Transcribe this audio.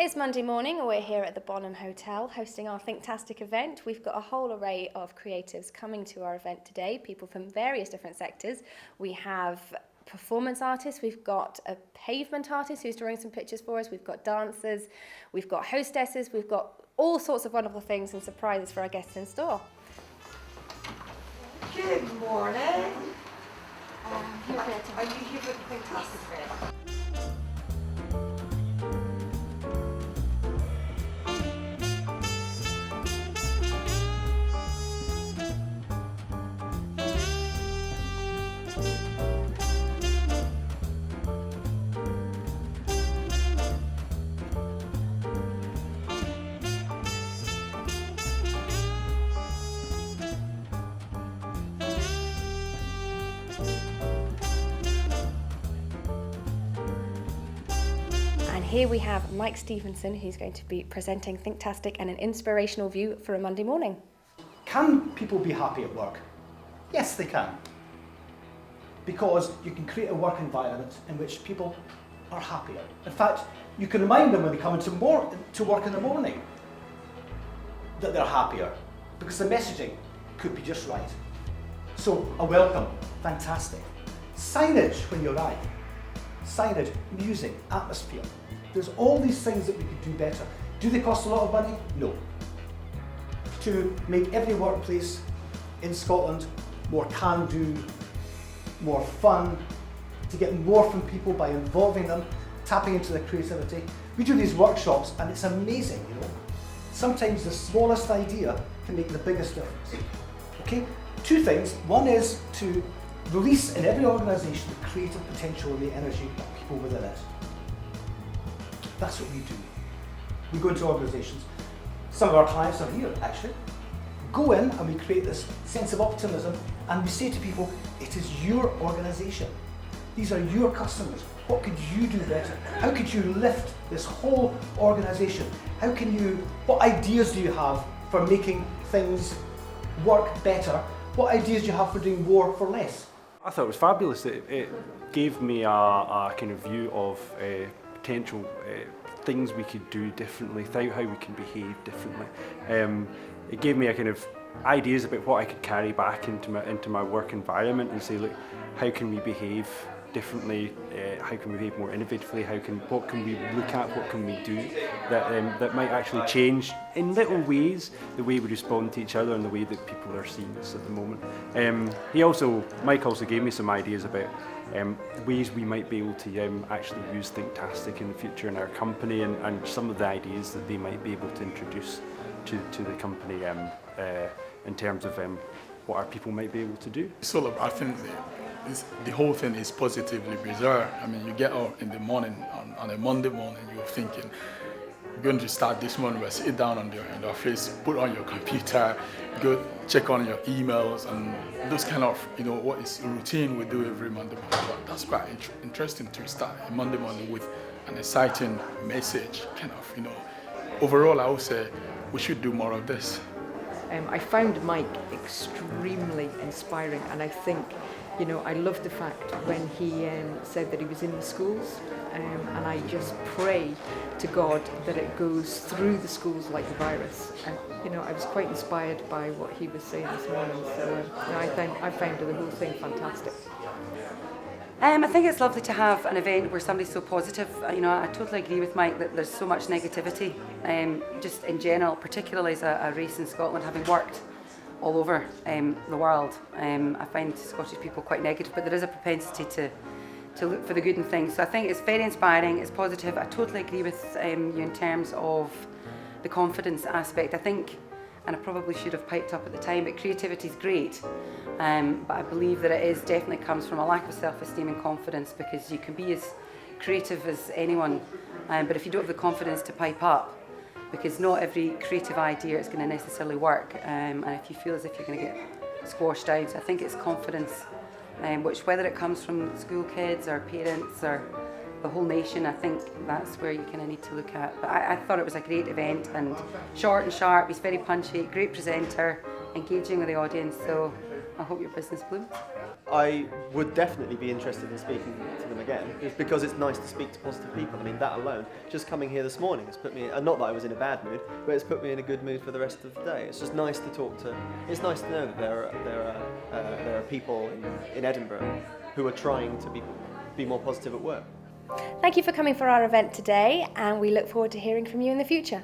It's Monday morning and we're here at the Bonham Hotel hosting our Thinktastic event. We've got a whole array of creatives coming to our event today, people from various different sectors. We have performance artists, we've got a pavement artist who's drawing some pictures for us, we've got dancers, we've got hostesses, we've got all sorts of wonderful things and surprises for our guests in store. Good morning. Are you here for the Thinktastic event? And here we have Mike Stevenson, who's going to be presenting Thinktastic and an inspirational view for a Monday morning. Can people be happy at work? Yes, they can. Because you can create a work environment in which people are happier. In fact, you can remind them when they come to work in the morning that they're happier, because the messaging could be just right. So, a welcome, fantastic. Signage when you arrive. Signage, music, atmosphere. There's all these things that we could do better. Do they cost a lot of money? No. To make every workplace in Scotland more can-do, more fun, to get more from people by involving them, tapping into their creativity. We do these workshops and it's amazing, you know. Sometimes the smallest idea can make the biggest difference. Okay, two things. One is to release in every organisation the creative potential and the energy of people within it. That's what we do. We go into organisations. Some of our clients are here, actually. Go in and we create this sense of optimism and we say to people, it is your organisation. These are your customers. What could you do better? How could you lift this whole organisation? What ideas do you have for making things work better? What ideas do you have for doing more for less? I thought it was fabulous. It gave me a kind of view of potential things we could do differently, how we can behave differently. It gave me a kind of ideas about what I could carry back into my work environment and say, look, how can we behave differently? How can we behave more innovatively? What can we look at? What can we do that might actually change in little ways the way we respond to each other and the way that people are seeing us at the moment. Mike also gave me some ideas about ways we might be able to actually use Thinktastic in the future in our company and some of the ideas that they might be able to introduce to the company in terms of what our people might be able to do. I think the whole thing is positively bizarre. I mean, you get out in the morning, on a Monday morning, you're thinking, you're going to start this morning, sit down on your office, put on your computer, go check on your emails, and those kind of, what is routine we do every Monday morning. But that's quite interesting to start a Monday morning with an exciting message, Overall, I would say we should do more of this. I found Mike extremely inspiring, and I think, I love the fact when he said that he was in the schools, and I just pray to God that it goes through the schools like the virus. And I was quite inspired by what he was saying this morning. So I found the whole thing fantastic. I think it's lovely to have an event where somebody's so positive. I totally agree with Mike that there's so much negativity, just in general, particularly as a race in Scotland, having worked all over the world. I find Scottish people quite negative, but there is a propensity to look for the good in things. So I think it's very inspiring, it's positive. I totally agree with you in terms of the confidence aspect. I think, and I probably should have piped up at the time, but creativity is great. But I believe that it definitely comes from a lack of self-esteem and confidence, because you can be as creative as anyone, but if you don't have the confidence to pipe up, because not every creative idea is going to necessarily work, and if you feel as if you're going to get squashed out, I think it's confidence, which whether it comes from school kids or parents or the whole nation, I think that's where you kind of need to look at. But I thought it was a great event, and short and sharp, he's very punchy, great presenter, engaging with the audience, so I hope your business blooms. I would definitely be interested in speaking to them again, because it's nice to speak to positive people. I mean, that alone, just coming here this morning has put me, not that I was in a bad mood, but it's put me in a good mood for the rest of the day. It's just nice to talk to, it's nice to know that there are people in Edinburgh who are trying to be more positive at work. Thank you for coming for our event today, and we look forward to hearing from you in the future.